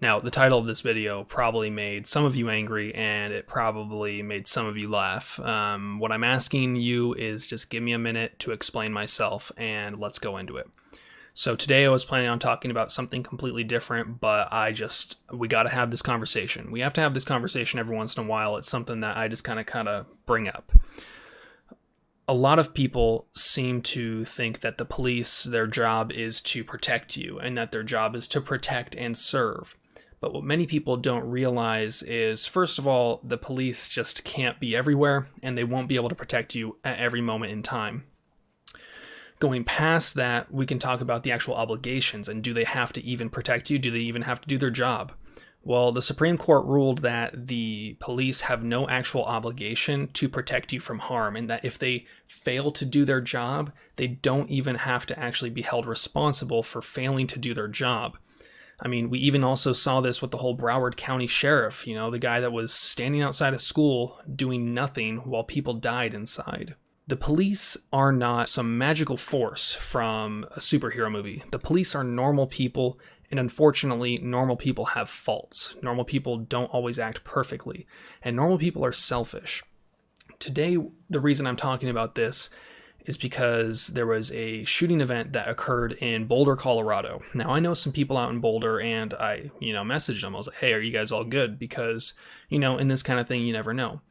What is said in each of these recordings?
Now, the title of this video probably made some of you angry, and it probably made some of you laugh. What I'm asking you is just give me a minute to explain myself, and let's go into it. So today I was planning on talking about something completely different, but we got to have this conversation. We have to have this conversation every once in a while. It's something that I just kind of bring up. A lot of people seem to think that the police, their job is to protect you, and that their job is to protect and serve. But what many people don't realize is, first of all, the police just can't be everywhere, and they won't be able to protect you at every moment in time. Going past that, we can talk about the actual obligations, and do they have to even protect you? Do they even have to do their job? Well, the Supreme Court ruled that the police have no actual obligation to protect you from harm, and that if they fail to do their job, they don't even have to actually be held responsible for failing to do their job. I mean, we even also saw this with the whole Broward County sheriff, the guy that was standing outside a school doing nothing while people died inside. The police are not some magical force from a superhero movie. The police are normal people, and unfortunately, normal people have faults. Normal people don't always act perfectly, and normal people are selfish. Today, the reason I'm talking about this is because there was a shooting event that occurred in Boulder, Colorado. Now, I know some people out in Boulder, and I, messaged them. I was like, hey, are you guys all good? Because, in this kind of thing, you never know.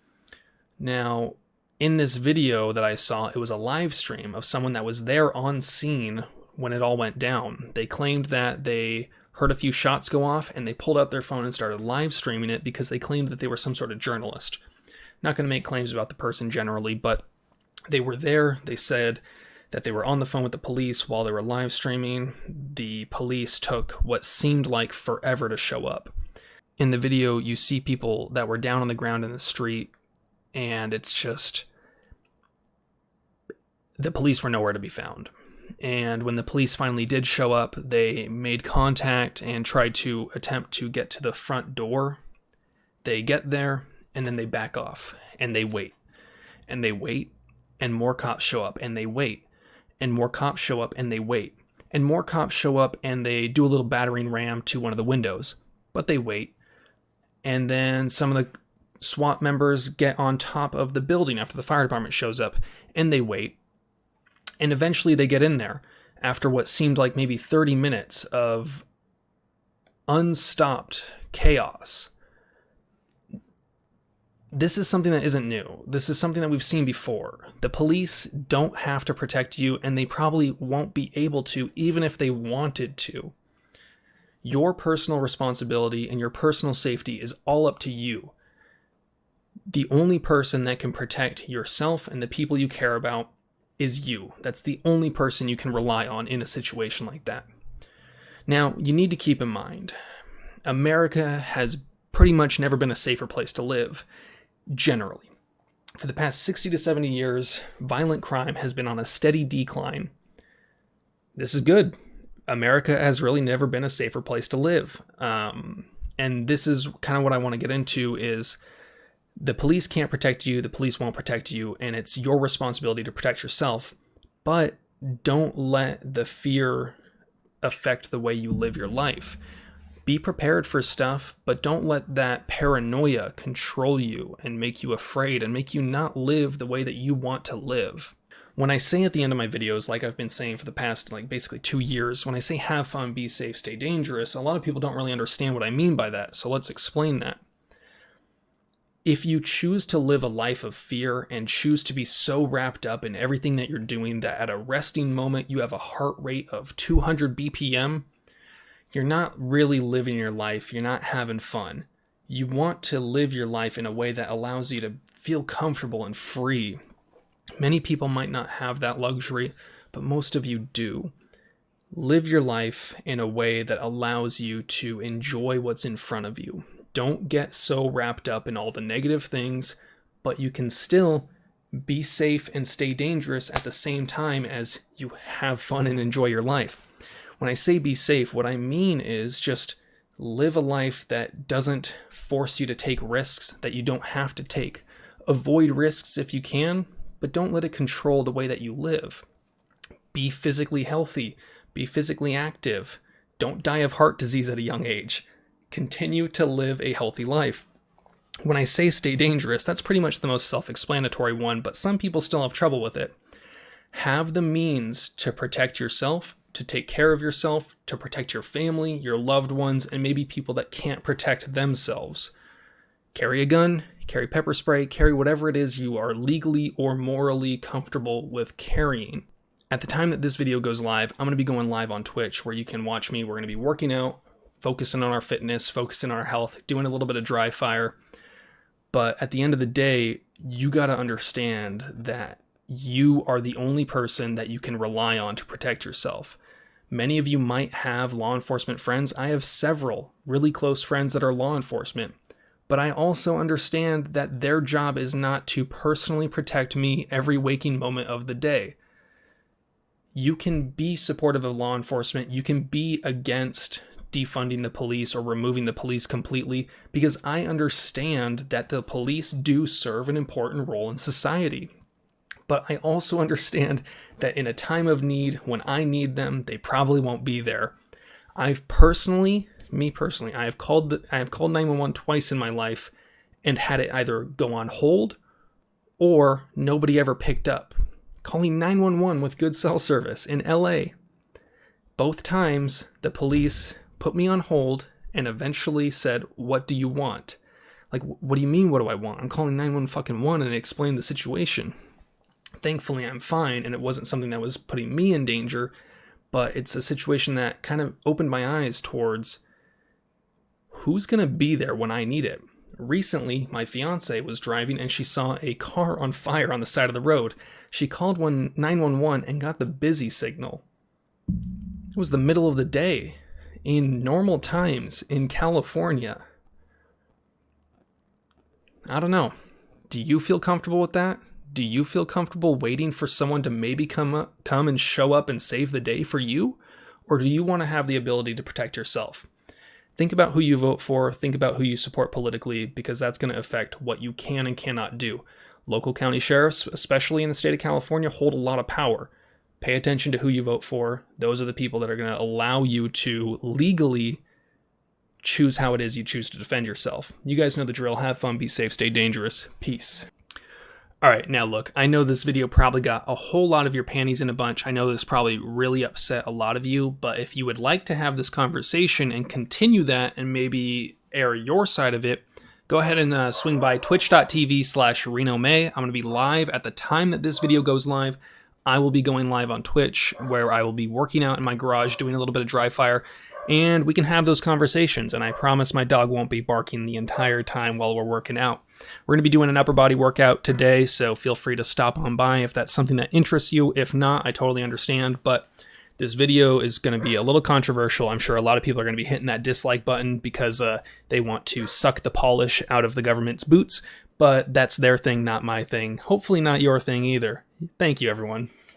Now, in this video that I saw, it was a live stream of someone that was there on scene when it all went down. They claimed that they heard a few shots go off, and they pulled out their phone and started live streaming it because they claimed that they were some sort of journalist. Not going to make claims about the person generally, but they were there. They said that they were on the phone with the police while they were live streaming. The police took what seemed like forever to show up. In the video, you see people that were down on the ground in the street, and it's just, the police were nowhere to be found. And when the police finally did show up, they made contact and tried to attempt to get to the front door. They get there, and then they back off, and they wait. And they wait, and more cops show up, and they wait. And more cops show up, and they wait. And more cops show up, and they do a little battering ram to one of the windows. But they wait. And then some of the SWAT members get on top of the building after the fire department shows up, and they wait. And eventually they get in there after what seemed like maybe 30 minutes of unstopped chaos. This is something that isn't new. This is something that we've seen before. The police don't have to protect you, and they probably won't be able to, even if they wanted to. Your personal responsibility and your personal safety is all up to you. The only person that can protect yourself and the people you care about is you. That's the only person you can rely on in a situation like that. Now, you need to keep in mind, America has pretty much never been a safer place to live, generally. For the past 60 to 70 years, violent crime has been on a steady decline. This is good. America has really never been a safer place to live. And this is kind of what I want to get into is the police can't protect you, the police won't protect you, and it's your responsibility to protect yourself. But don't let the fear affect the way you live your life. Be prepared for stuff, but don't let that paranoia control you and make you afraid and make you not live the way that you want to live. When I say at the end of my videos, like I've been saying for the past basically 2 years, when I say have fun, be safe, stay dangerous, a lot of people don't really understand what I mean by that, so let's explain that. If you choose to live a life of fear and choose to be so wrapped up in everything that you're doing that at a resting moment you have a heart rate of 200 BPM, you're not really living your life. You're not having fun. You want to live your life in a way that allows you to feel comfortable and free. Many people might not have that luxury, but most of you do. Live your life in a way that allows you to enjoy what's in front of you. Don't get so wrapped up in all the negative things, but you can still be safe and stay dangerous at the same time as you have fun and enjoy your life. When I say be safe, what I mean is just live a life that doesn't force you to take risks that you don't have to take. Avoid risks if you can, but don't let it control the way that you live. Be physically healthy. Be physically active. Don't die of heart disease at a young age. Continue to live a healthy life. When I say stay dangerous, that's pretty much the most self-explanatory one, but some people still have trouble with it. Have the means to protect yourself, to take care of yourself, to protect your family, your loved ones, and maybe people that can't protect themselves. Carry a gun, carry pepper spray, carry whatever it is you are legally or morally comfortable with carrying. At the time that this video goes live, I'm going to be going live on Twitch where you can watch me. We're going to be working out, focusing on our fitness, focusing on our health, doing a little bit of dry fire. But at the end of the day, you got to understand that you are the only person that you can rely on to protect yourself. Many of you might have law enforcement friends. I have several really close friends that are law enforcement. But I also understand that their job is not to personally protect me every waking moment of the day. You can be supportive of law enforcement. You can be against defunding the police or removing the police completely, because I understand that the police do serve an important role in society. But I also understand that in a time of need, when I need them, they probably won't be there. I have called 911 twice in my life and had it either go on hold or nobody ever picked up. Calling 911 with good cell service in LA. Both times the police put me on hold and eventually said, "What do you want?" Like, what do you mean, what do I want? I'm calling 911 and explained the situation. Thankfully, I'm fine, and it wasn't something that was putting me in danger, but it's a situation that kind of opened my eyes towards who's going to be there when I need it. Recently, my fiance was driving and she saw a car on fire on the side of the road. She called 911 and got the busy signal. It was the middle of the day in normal times in California. I don't know. Do you feel comfortable with that? Do you feel comfortable waiting for someone to maybe come and show up and save the day for you? Or do you want to have the ability to protect yourself? Think about who you vote for. Think about who you support politically, because that's going to affect what you can and cannot do. Local county sheriffs, especially in the state of California, hold a lot of power. Pay attention to who you vote for. Those are the people that are going to allow you to legally choose how it is you choose to defend yourself. You guys know the drill. Have fun, be safe, stay dangerous. Peace. All right, now look, I know this video probably got a whole lot of your panties in a bunch. I know this probably really upset a lot of you, but if you would like to have this conversation and continue that and maybe air your side of it, go ahead and swing by twitch.tv/Reno May. I'm going to be live at the time that this video goes live. I will be going live on Twitch, where I will be working out in my garage, doing a little bit of dry fire, and we can have those conversations, and I promise my dog won't be barking the entire time while we're working out. We're going to be doing an upper body workout today, so feel free to stop on by if that's something that interests you. If not, I totally understand, but this video is going to be a little controversial. I'm sure a lot of people are going to be hitting that dislike button because they want to suck the polish out of the government's boots, but that's their thing, not my thing. Hopefully not your thing either. Thank you, everyone.